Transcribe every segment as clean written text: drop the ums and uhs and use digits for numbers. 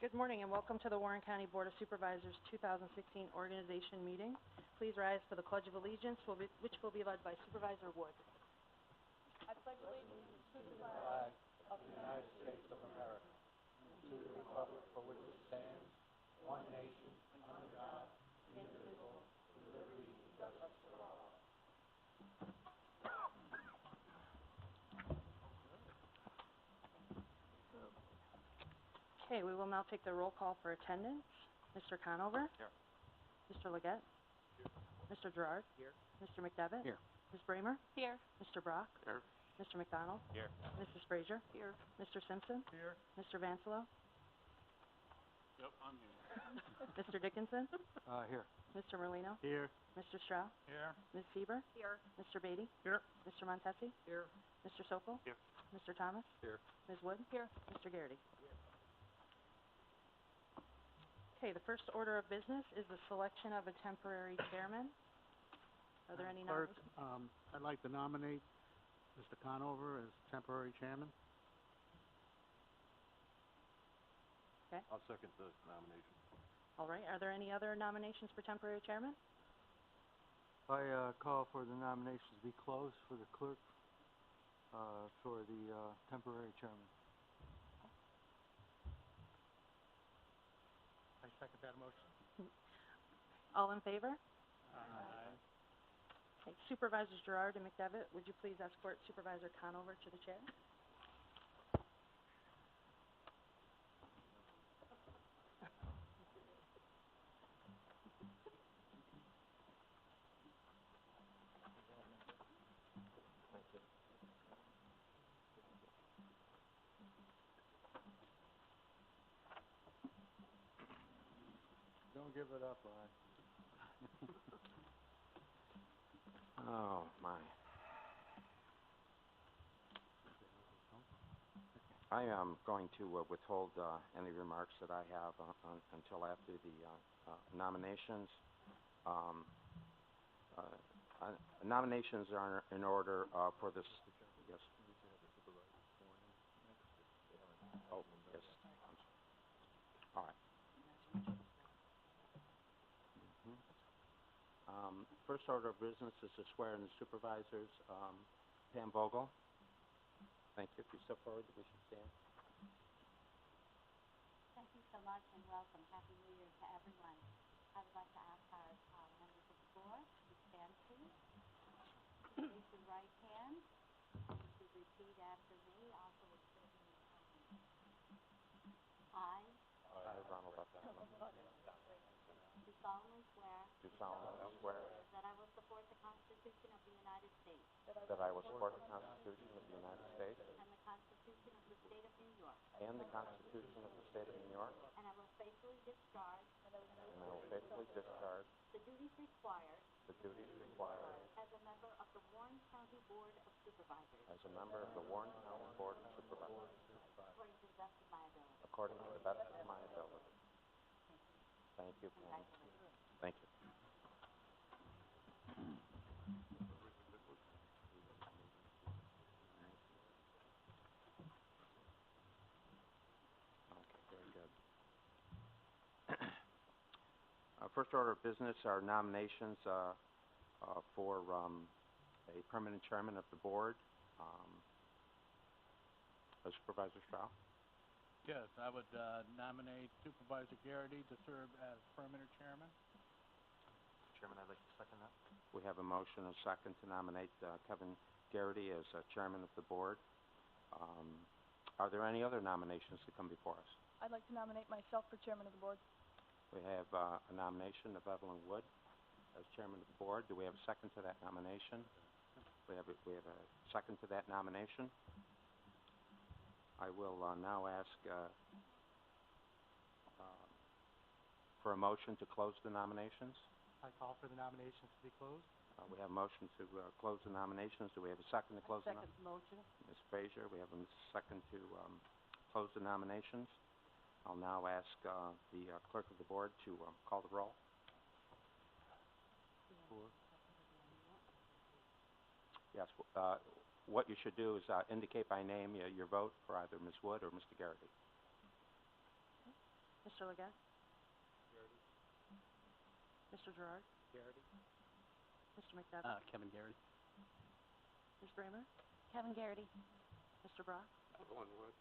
Good morning and welcome to the Warren County Board of Supervisors 2016 organization meeting. Please rise for the Pledge of Allegiance, which will be led by Supervisor Wood. I pledge allegiance to the flag of the United States of America, and to the republic for which it stands, one nation, under God, indivisible, with liberty and justice for all. Okay, we will now take the roll call for attendance. Mr. Conover? Here. Mr. Leggett? Here. Mr. Gerard? Here. Mr. McDevitt? Here. Ms. Bramer? Here. Mr. Brock? Here. Mr. McDonald? Here. Mrs. Frazier? Here. Mr. Simpson? Here. Mr. Vansalo? Yep, I'm here. Mr. Dickinson? Here. Mr. Merlino? Here. Mr. Strauss? Here. Ms. Sieber? Here. Mr. Beatty? Here. Mr. Montesi? Here. Mr. Sokol? Here. Mr. Thomas? Here. Ms. Wood? Here. Mr. Garrity? Okay, the first order of business is the selection of a temporary chairman. Are there any Clerk, nominations? I'd like to nominate Mr. Conover as temporary chairman. Okay, I'll second the nomination. all right. Are there any other nominations for temporary chairman? I call for the nominations to be closed for the clerk for the temporary chairman. I second that motion. All in favor? Aye. Okay, Supervisors Gerard and McDevitt, would you please escort Supervisor Conover to the chair? Don't give it up, Ryan. Oh, my. I am going to withhold any remarks that I have until after the nominations. Nominations are in order for this. Yes. Oh, yes. All right. First order of business is to swear in the supervisors. Pam Vogel. Thank you. If you step forward, we should stand. Thank you so much and welcome. Happy New Year to everyone. I would like to ask our members of the board to stand, please. Raise your right hand. To repeat after me, also with children in front of me. I Ronald F. do solemnly swear Do solemnly swear that I will support the Constitution of the United States that I will support the Constitution of the United States and the Constitution of the State of New York, and the Constitution of the State of New York, and I will faithfully discharge and I will faithfully discharge the duties required the duties required as a member of the Warren County Board of Supervisors as a member of the Warren County Board of Supervisors according to the best of my ability. according to the best of my ability. Thank you, Pam. Congratulations. Thank you. Okay, very good. First order of business are nominations for a permanent chairman of the board. Supervisor Strauss. Yes, I would nominate Supervisor Garrity to serve as permanent chairman. Chairman, I'd like to second that. We have a motion and a second to nominate Kevin Garrity as chairman of the board. Are there any other nominations to come before us? I'd like to nominate myself for chairman of the board. We have a nomination of Evelyn Wood as chairman of the board. Do we have a second to that nomination? We have a second to that nomination. I will now ask for a motion to close the nominations. I call for the nominations to be closed. We have a motion to close the nominations. Do we have a second to close the Second motion. Ms. Frazier, we have a second to close the nominations. I'll now ask the clerk of the board to call the roll. Yes, what you should do is indicate by name your vote for either Ms. Wood or Mr. Garrity. Mr. Leggett? Mr. Gerard? Garrity. Mr. McDevitt? Kevin Garrity. Ms. Bramer? Kevin Garrity. Mr. Brock? Evelyn Wood.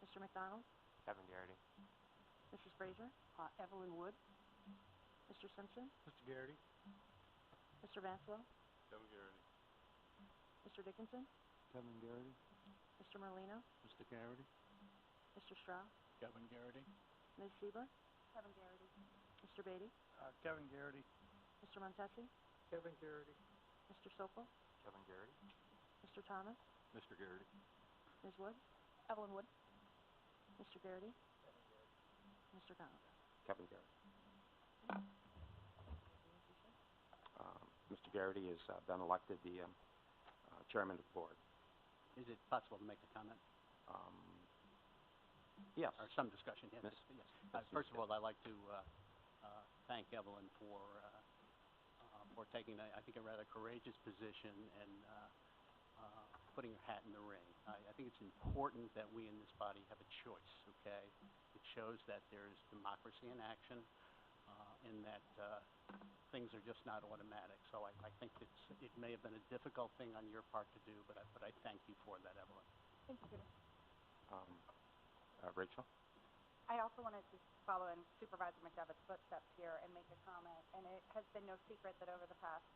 Mr. McDonald? Kevin Garrity. Mrs. Frazier? Evelyn Wood. Mr. Simpson? Mr. Garrity? Mr. Vanslo? Kevin Garrity. Mr. Dickinson? Kevin Garrity? Mr. Merlino? Mr. Garrity. Mr. Strauss? Kevin Garrity. Ms. Siebler? Kevin Garrity. Mr. Beatty? Kevin Garrity. Mr. Montesi? Kevin Garrity. Mr. Sokol? Kevin Garrity. Mr. Thomas? Mr. Garrity. Ms. Wood? Evelyn Wood. Mr. Garrity? Mr. Connell? Kevin Garrity. Mr. Garrity has been elected the chairman of the board. Is it possible to make a comment Yes. or some discussion? Yes. Miss- Yes. Miss First of Smith. all, I'd like to thank Evelyn for taking, I think, a rather courageous position and putting her hat in the ring. I think it's important that we in this body have a choice, okay? It shows that there's democracy in action and that things are just not automatic. So I think it may have been a difficult thing on your part to do, but I thank you for that, Evelyn. Thank you, Peter. Rachel? I also wanted to follow in Supervisor McDevitt's footsteps here and make a comment. And it has been no secret that over the past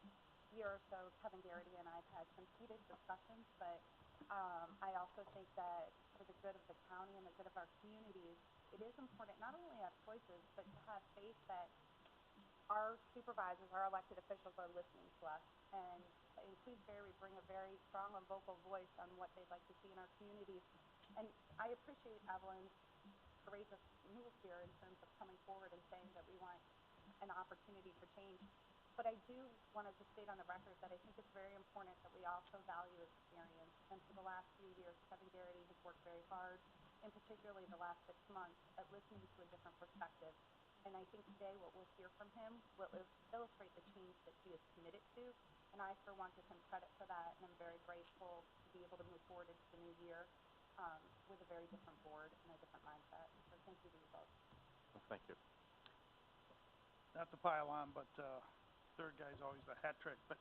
year or so, Kevin Garrity and I have had some heated discussions, but I also think that for the good of the county and the good of our communities, it is important not only to have choices, but to have faith that our supervisors, our elected officials are listening to us. And in Queensbury, we bring a very strong and vocal voice on what they'd like to see in our communities. And I appreciate Evelyn's courageous move here in terms of coming forward and saying that we want an opportunity for change. But I do want to just state on the record that I think it's very important that we also value experience. And for the last few years, Kevin Garrity has worked very hard, and particularly the last 6 months, at listening to a different perspective. And I think today what we'll hear from him will illustrate the change that he is committed to. And I, for one, give him credit for that, and I'm very grateful to be able to move forward into the new year with a very different board and a different mindset. So thank you to you both. Well, thank you. Not to pile on, but third guy's always a hat trick. But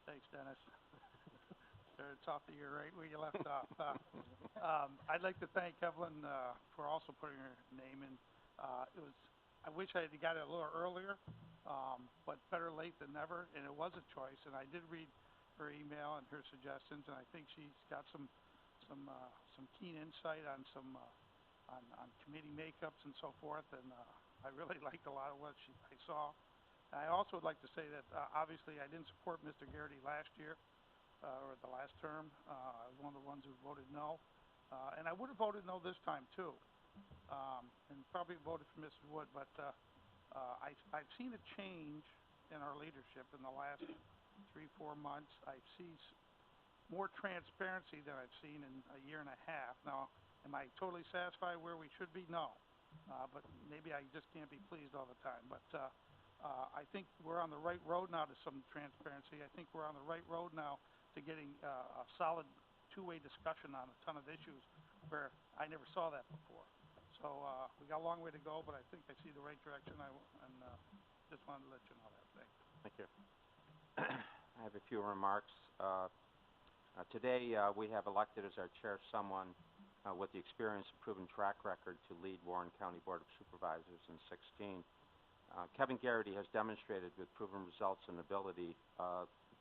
thanks, Dennis. Started off the year right where you left off. I'd like to thank Evelyn for also putting her name in. I wish I had got it a little earlier, but better late than never. And it was a choice. And I did read her email and her suggestions, and I think she's got some keen insight on on committee makeups and so forth. And I really liked a lot of what I saw. And I also would like to say that obviously I didn't support Mr. Garrity last year. Or the last term. I was one of the ones who voted no. And I would have voted no this time too. And probably voted for Mrs. Wood, but I've seen a change in our leadership in the last 3-4 months. I see more transparency than I've seen in a year and a half. Now, am I totally satisfied where we should be? No. But maybe I just can't be pleased all the time. But I think we're on the right road now to some transparency. I think we're on the right road now to getting a solid two-way discussion on a ton of issues where I never saw that before. So we got a long way to go, but I think I see the right direction, and just wanted to let you know that. Thanks. Thank you. I have a few remarks. Today we have elected as our chair someone with the experience and proven track record to lead Warren County Board of Supervisors in 16. Kevin Garrity has demonstrated with proven results and ability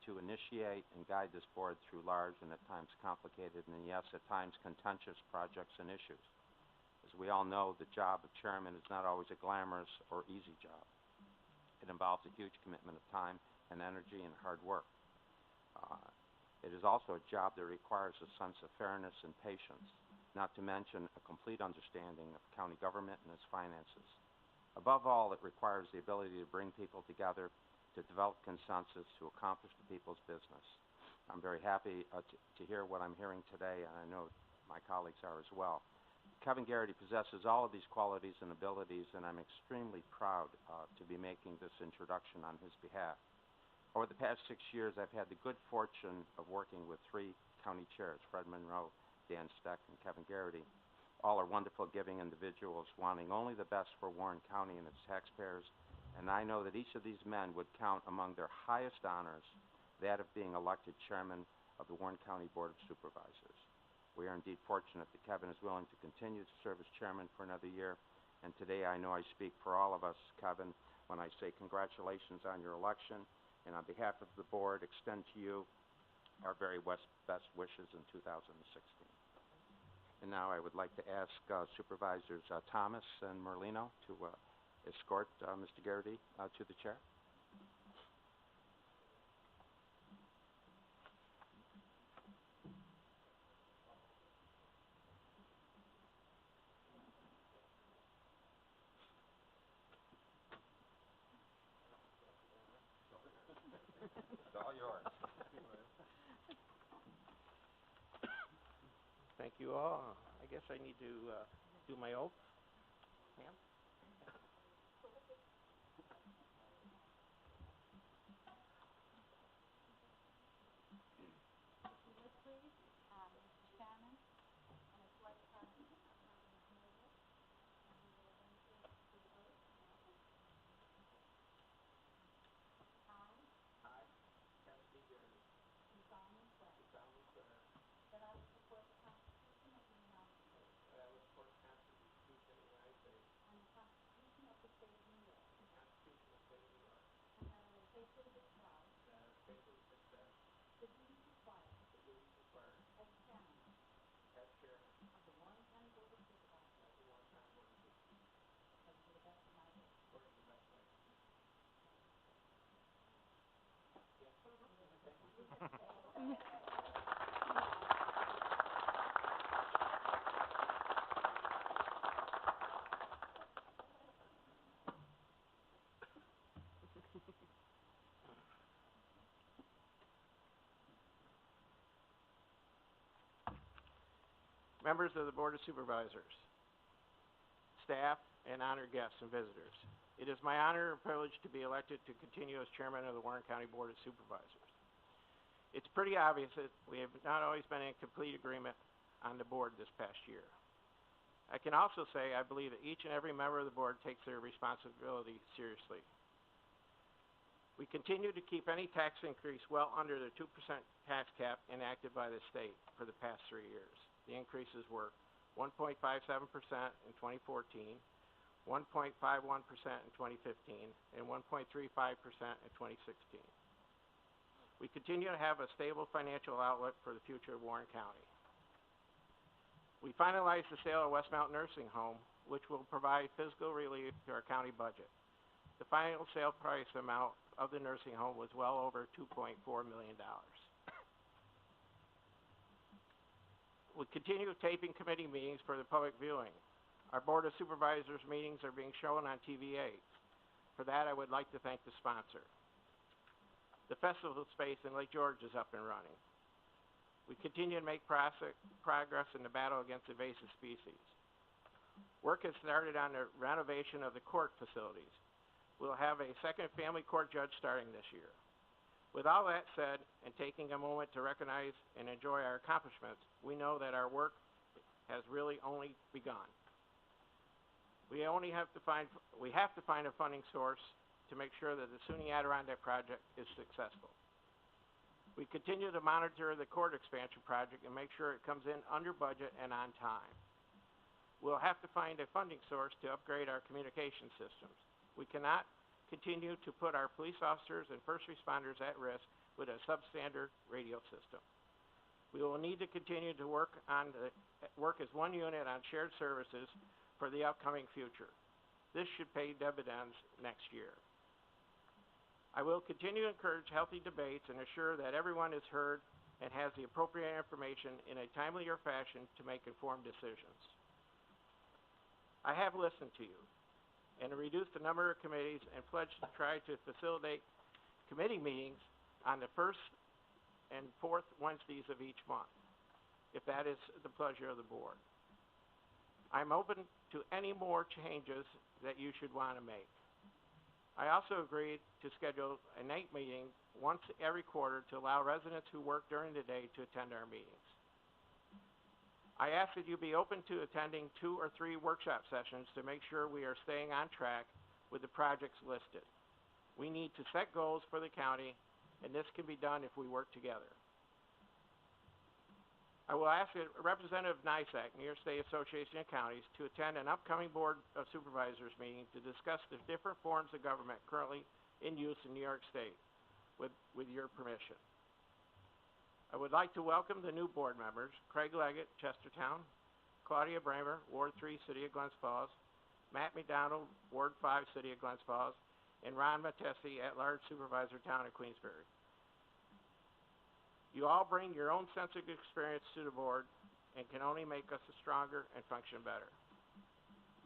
to initiate and guide this board through large and at times complicated and yes, at times contentious projects and issues. As we all know, the job of chairman is not always a glamorous or easy job. It involves a huge commitment of time and energy and hard work. It is also a job that requires a sense of fairness and patience, not to mention a complete understanding of county government and its finances. Above all, it requires the ability to bring people together, to develop consensus, to accomplish the people's business. I'm very happy to hear what I'm hearing today, and I know my colleagues are as well. Kevin Garrity possesses all of these qualities and abilities, and I'm extremely proud to be making this introduction on his behalf. Over the past 6 years, I've had the good fortune of working with 3 county chairs, Fred Monroe, Dan Steck, and Kevin Garrity. All are wonderful, giving individuals wanting only the best for Warren County and its taxpayers, and I know that each of these men would count among their highest honors that of being elected chairman of the Warren County Board of Supervisors. We are indeed fortunate that Kevin is willing to continue to serve as chairman for another year, and today I know I speak for all of us, Kevin, when I say congratulations on your election, and on behalf of the board, extend to you our very best wishes in 2016. And now I would like to ask Supervisors Thomas and Merlino to escort Mr. Garrity to the chair. It's all yours. Thank you all. I guess I need to do my oath. Ma'am? Mr. Chairman, and it's like something is noted, and we will enter into the oath. I, Kevin D. Garrity, do solemnly swear do solemnly swear that I will support the Constitution of the United States that I will support the Constitution of the United States and the Constitution of the State of New York, and the Constitution of the State of New York, and that I will faithfully discharge and that I will faithfully discharge the duties required the duties required as chairman as chairman of the Warren County Board of Supervisors of the Warren County Board of Supervisors, according to the best of my ability. according to the best of my ability. Members of the Board of Supervisors, staff, and honored guests and visitors, it is my honor and privilege to be elected to continue as chairman of the Warren County Board of Supervisors. It's pretty obvious that we have not always been in complete agreement on the board this past year. I can also say I believe that each and every member of the board takes their responsibility seriously. We continue to keep any tax increase well under the 2% tax cap enacted by the state for the past 3 years. The increases were 1.57% in 2014, 1.51% in 2015, and 1.35% in 2016. We continue to have a stable financial outlook for the future of Warren County. We finalized the sale of Westmount Nursing Home, which will provide fiscal relief to our county budget. The final sale price amount of the nursing home was well over $2.4 million. We continue taping committee meetings for the public viewing. Our Board of Supervisors meetings are being shown on TV8. For that, I would like to thank the sponsor. The festival space in Lake George is up and running. We continue to make progress in the battle against invasive species. Work has started on the renovation of the court facilities. We'll have a second family court judge starting this year. With all that said, and taking a moment to recognize and enjoy our accomplishments, we know that our work has really only begun. We have to find a funding source to make sure that the SUNY Adirondack project is successful. We continue to monitor the court expansion project and make sure it comes in under budget and on time. We'll have to find a funding source to upgrade our communication systems. We cannot continue to put our police officers and first responders at risk with a substandard radio system. We will need to continue to work as one unit on shared services for the upcoming future. This should pay dividends next year. I will continue to encourage healthy debates and assure that everyone is heard and has the appropriate information in a timelier fashion to make informed decisions. I have listened to you and reduced the number of committees and pledged to try to facilitate committee meetings on the first and fourth Wednesdays of each month, if that is the pleasure of the board. I'm open to any more changes that you should want to make. I also agreed to schedule a night meeting once every quarter to allow residents who work during the day to attend our meetings. I ask that you be open to attending 2 or 3 workshop sessions to make sure we are staying on track with the projects listed. We need to set goals for the county, and this can be done if we work together. I will ask a representative of NISAC, New York State Association of Counties, to attend an upcoming Board of Supervisors meeting to discuss the different forms of government currently in use in New York State, with your permission. I would like to welcome the new board members, Craig Leggett, Chestertown, Claudia Bramer, Ward 3, City of Glens Falls, Matt McDonald, Ward 5, City of Glens Falls, and Ron Matesi, at-large Supervisor, Town of Queensbury. You all bring your own sense of experience to the board and can only make us stronger and function better.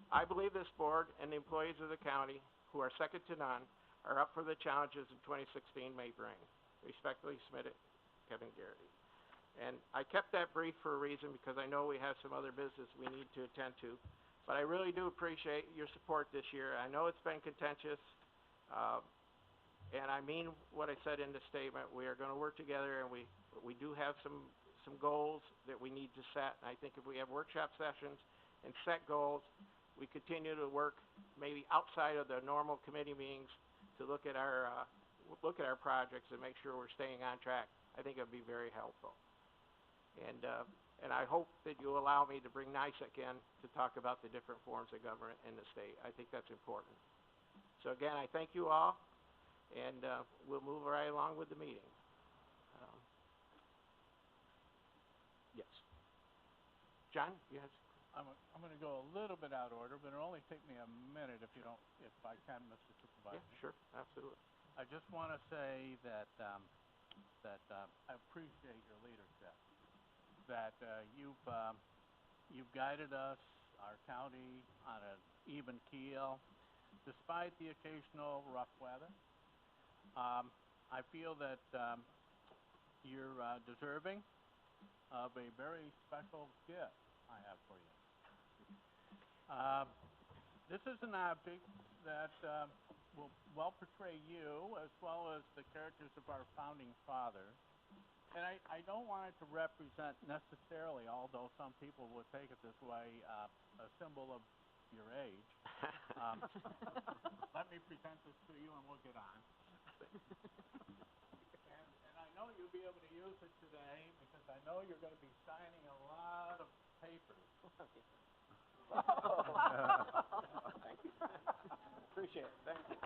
I believe this board and the employees of the county, who are second to none, are up for the challenges of 2016 may bring. Respectfully submitted, Kevin Garrity. And I kept that brief for a reason, because I know we have some other business we need to attend to. But I really do appreciate your support this year. I know it's been contentious, and I mean what I said in the statement. We are going to work together, and we do have some goals that we need to set. And I think if we have workshop sessions and set goals, we continue to work maybe outside of the normal committee meetings to look at our projects and make sure we're staying on track. I think it would be very helpful. And I hope that you'll allow me to bring NISAC in to talk about the different forms of government in the state. I think that's important. So again, I thank you all, and we'll move right along with the meeting. Yes. John, you have... I'm going to go a little bit out of order, but it'll only take me a minute if I can, Mr. Supervisor. Yeah, sure, absolutely. I just want to say that I appreciate your leadership. That you've guided us, our county, on an even keel, despite the occasional rough weather. I feel that you're deserving of a very special gift I have for you. This is an object that will well portray you as well as the characters of our founding fathers. And I don't want it to represent necessarily, although some people would take it this way, a symbol of your age. Let me present this to you and we'll get on. And I know you'll be able to use it today because I know you're going to be signing a lot of papers. Thank you. Appreciate it. Thank you.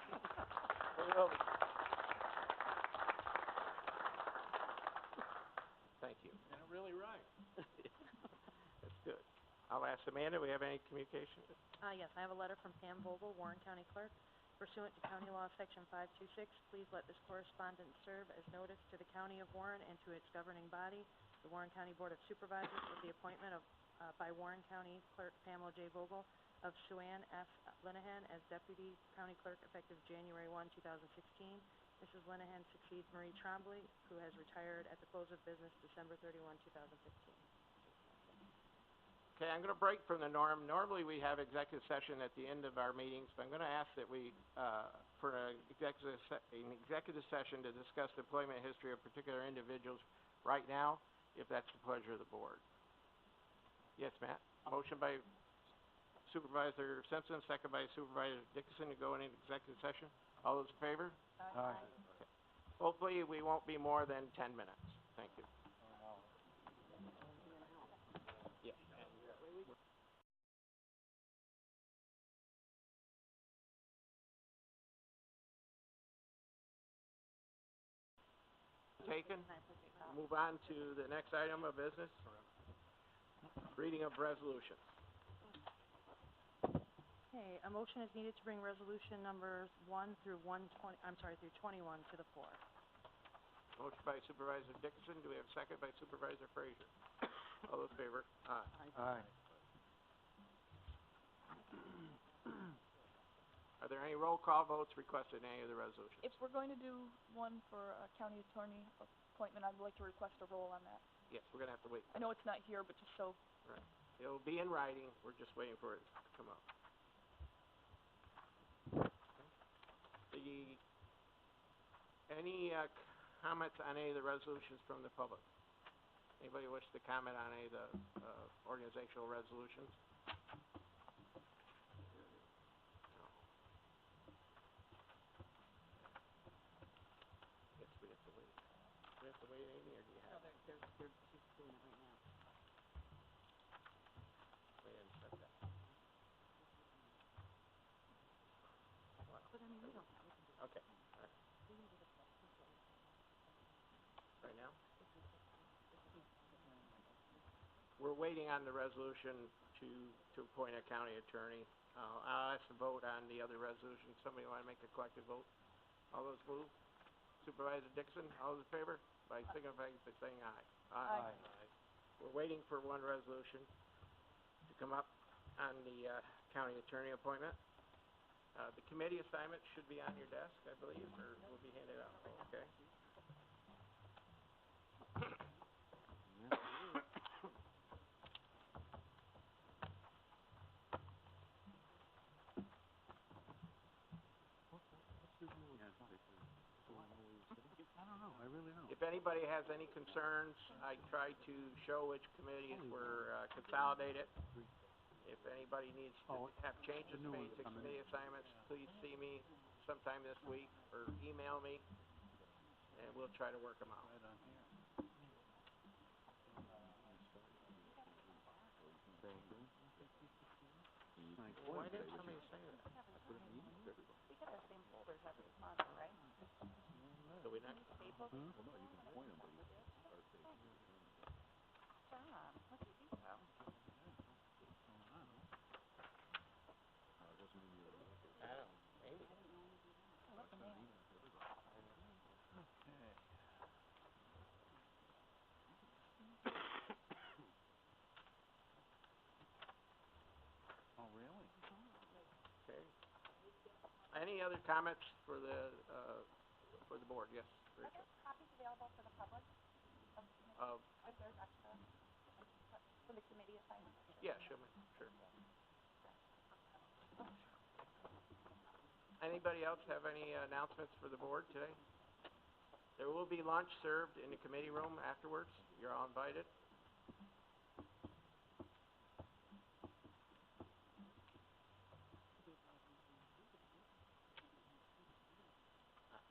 Thank you. And it really right. That's good. I'll ask Amanda, we have any communication? Yes, I have a letter from Pam Vogel, Warren County Clerk. Pursuant to County Law Section 526, please let this correspondence serve as notice to the County of Warren and to its governing body, the Warren County Board of Supervisors, with the appointment of by Warren County Clerk Pamela J. Vogel of Shuan F. Linehan as Deputy County Clerk effective January 1, 2016. Mrs. Linehan succeeds Marie Trombley, who has retired at the close of business December 31, 2015. Okay, I'm going to break from the norm. Normally we have executive session at the end of our meetings, but I'm going to ask that we, for an executive session to discuss the employment history of particular individuals right now, if that's the pleasure of the board. Yes, Matt. Motion by Supervisor Simpson, second by Supervisor Dickinson to go into executive session. All those in favor? Aye. Okay. Hopefully we won't be more than 10 minutes. Thank you. Yeah. Taken. Move on to the next item of business. Reading of resolutions. Okay, a motion is needed to bring resolution numbers 1 through 21 to the floor. Motion by Supervisor Dickinson. Do we have a second by Supervisor Frazier? All those in favor? Aye. Aye. Are there any roll call votes requested in any of the resolutions? If we're going to do one for a county attorney appointment, I'd like to request a roll on that. Yes, we're going to have to wait. I know it's not here, but just so. Right. It'll be in writing. We're just waiting for it to come up. Any comments on any of the resolutions from the public? Anybody wish to comment on any of the, organizational resolutions? No. Guess we have to wait. Do we have to wait, Amy, or do you have? No, she's doing it right now. We didn't set that. But I mean, we don't have, we can do it. Okay, all right. Right now? We're waiting on the resolution to appoint a county attorney. I'll ask to vote on the other resolution. Somebody want to make a collective vote? All those move? Supervisor Dixon, all those in favor? By signifying by saying aye. Aye. We're waiting for one resolution to come up on the county attorney appointment. The committee assignment should be on your desk, I believe, or will be handed out. Okay. I don't know, I really don't. If anybody has any concerns, I tried to show which committees were consolidated. If anybody needs to have changes made to committee assignments, please see me sometime this week or email me, and we'll try to work them out. Right on here. Why didn't somebody say that? We get our same folders every month, right? Do we not? Staples? Well, no, you can appoint them, but you can't start taking them. John, what did you do? I don't know, maybe. What's the name? Okay. Oh, really? Okay. Any other comments for the board? Yes, Are Rachel. there copies available for the public? If there's extra for the committee assignment? Yeah, show me, sure. Anybody else have any announcements for the board today? There will be lunch served in the committee room afterwards. You're all invited.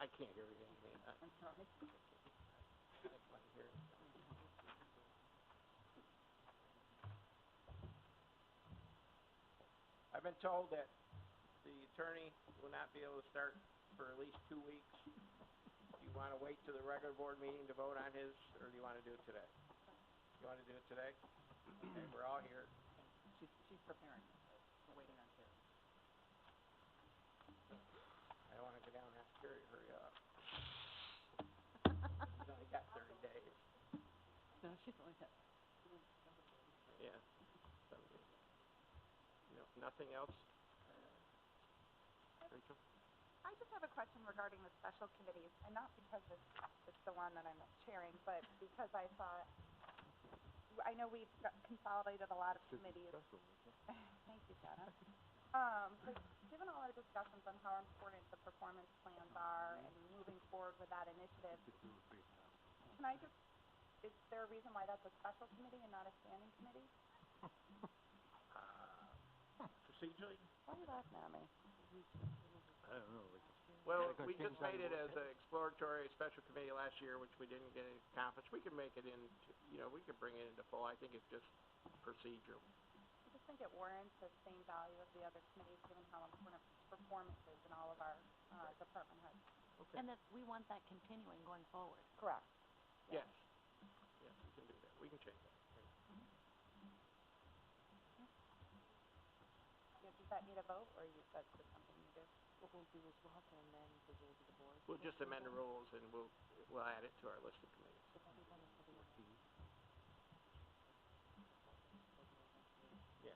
I can't hear you, Amy. I'm sorry. I can't hear you. I've been told that the attorney will not be able to start for at least 2 weeks. Do you want to wait till the regular board meeting to vote on his, or do you want to do it today? You want to do it today? Okay, we're all here. She's preparing. We're waiting on Terry. I don't want to go down and ask Terry to hurry up. He's only got 30 days. No, she's only got. Yeah. No, nothing else? Rachel? I just have a question regarding the special committees, and not because it's the one that I'm chairing, but because I thought, I know we've consolidated a lot of committees. Thank you, Dennis. But given all our discussions on how important the performance plans are and moving forward with that initiative, can I just, is there a reason why that's a special committee and not a standing committee? Procedurally? Why are you laughing at me? I don't know, Well, we just made it as an exploratory special committee last year, which we didn't get accomplished. We can make it into, we could bring it into full. I think it's just procedural. I just think it warrants the same value as the other committees, given how important performance is in all of our department heads. Okay. And that we want that continuing going forward. Correct. Yes. Yes, we can do that. We can change that. Yeah, does that need a vote, or that's just something you do? What we'll do is we'll have to amend the rules of the board. We'll just amend the rules and we'll add it to our list of committees. But that'll be done until the Yeah.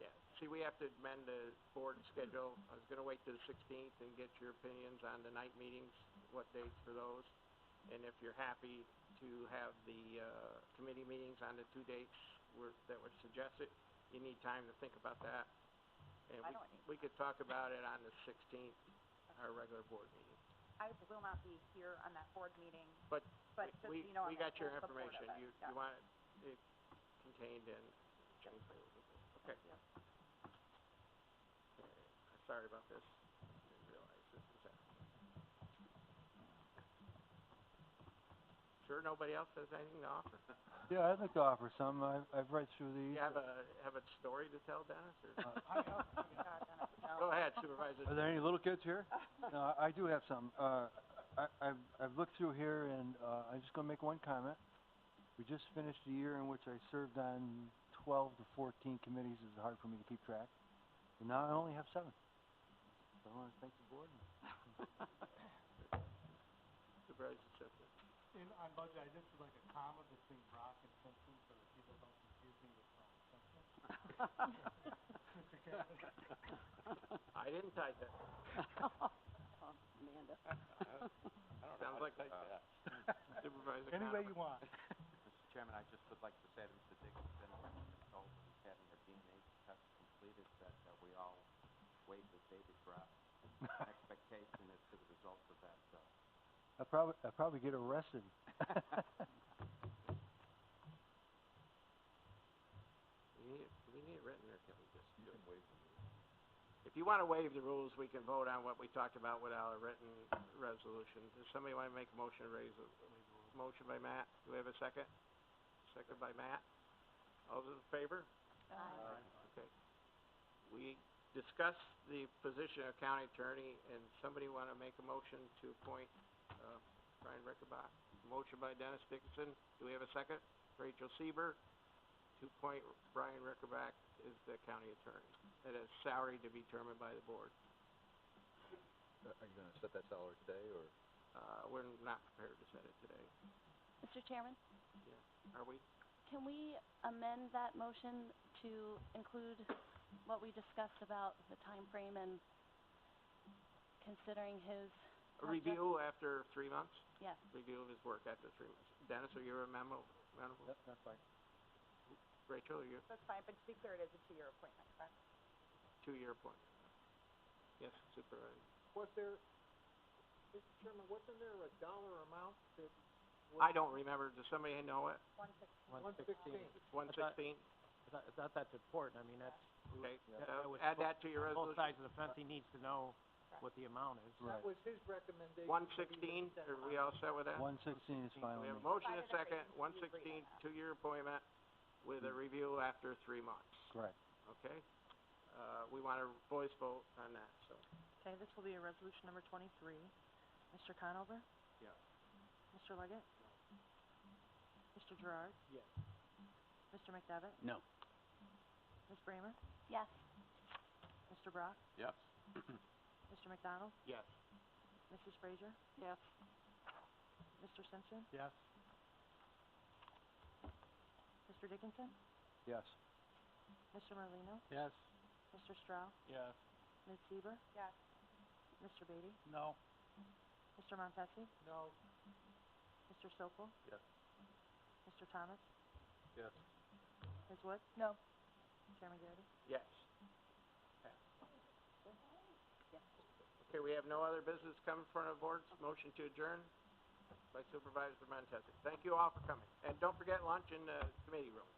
Yeah. See, we have to amend the board schedule. I was gonna wait till the 16th and get your opinions on the night meetings, what dates for those. And if you're happy to have the committee meetings on the 2 dates that were suggested, you need time to think about that. And we could talk about it on the 16th, our regular board meeting. I will not be here on that board meeting, But just we We you know, I'm in got your full support of information. it. You want it contained in change by the board. Okay. Okay. Sorry about this. Didn't realize this was happening. Sure nobody else has anything to offer? Yeah, I'd like to offer some. I've read through these. You have a story to tell, Dennis, or? God, Dennis, no. Go ahead, Supervisor. Are there any little kids here? No, I do have some. I've looked through here, and I'm just gonna make one comment. We just finished a year in which I served on 12 to 14 committees. It's hard for me to keep track. And now I only have 7. So I want to thank the board. Supervisor Simpson. On budget, I just would like a comma between Brock and Simpson so that people don't confuse me with Simpson. Mr. Chairman. I didn't type it. Oh, Amanda. Sounds like Supervisor Any way Conover. you want. Mr. Chairman, I just would like to say to Mr. Dickinson, when told that he's having a DNA test completed, that we all waved the baby drop in expectation as to the results of that. I'll probably get arrested. Do we need it written, or can we just do it? If you want to waive the rules, we can vote on what we talked about without a written resolution. Does somebody want to make a motion to raise a motion by Matt? Do we have a second? Second by Matt. All those in favor? Aye. Okay. We discussed the position of county attorney, and somebody want to make a motion to appoint Brian Rickenbach? Motion by Dennis Dickinson. Do we have a second? Rachel Sieber to appoint Brian Rickenbach as the county attorney at a salary to be determined by the board. Are you going to set that salary today, or? We're not prepared to set it today. Mr. Chairman, Yeah. Are we? can we amend that motion to include what we discussed about the time frame and considering his A review after 3 months? Yes. Review of his work after 3 months. Dennis, are you amenable? That's fine. Rachel, are you? That's fine, but to be clear, it is a 2-year appointment, correct? 2-year appointment. Yes, Supervisor. Was there, Mr. Chairman, wasn't there a dollar amount that? I don't remember. Does somebody know it? 116. 116? I thought that's important. I mean, that's, Okay. that was Add that to your both resolution. sides of the fence. He needs to know what the amount is. That was his recommendation. 116, are we all set with that? 116 is fine We with have a me. motion and a second, Provided that we 116, agree on that. 2-year appointment with a review after 3 months. Correct. Okay? We want a voice vote on that, so. Okay, this will be a resolution number 23. Mr. Conover? Yes. Mr. Leggett? Mr. Gerard? Yes. Mr. McDevitt? No. Ms. Bramer? Yes. Mr. Brock? Yes. Mr. McDonald? Yes. Mrs. Frazier? Yes. Mr. Simpson? Yes. Mr. Dickinson? Yes. Mr. Merlino? Yes. Mr. Strauss? Yes. Ms. Seaver? Yes. Mr. Beatty? No. Mr. Montesi? No. Mr. Sokol? Yes. Mr. Thomas? Yes. Ms. Wood? No. Chairman Garrity? Yes. Okay, we have no other business come in front of the board. Motion to adjourn by Supervisor Montesi. Thank you all for coming. And don't forget lunch in the committee room.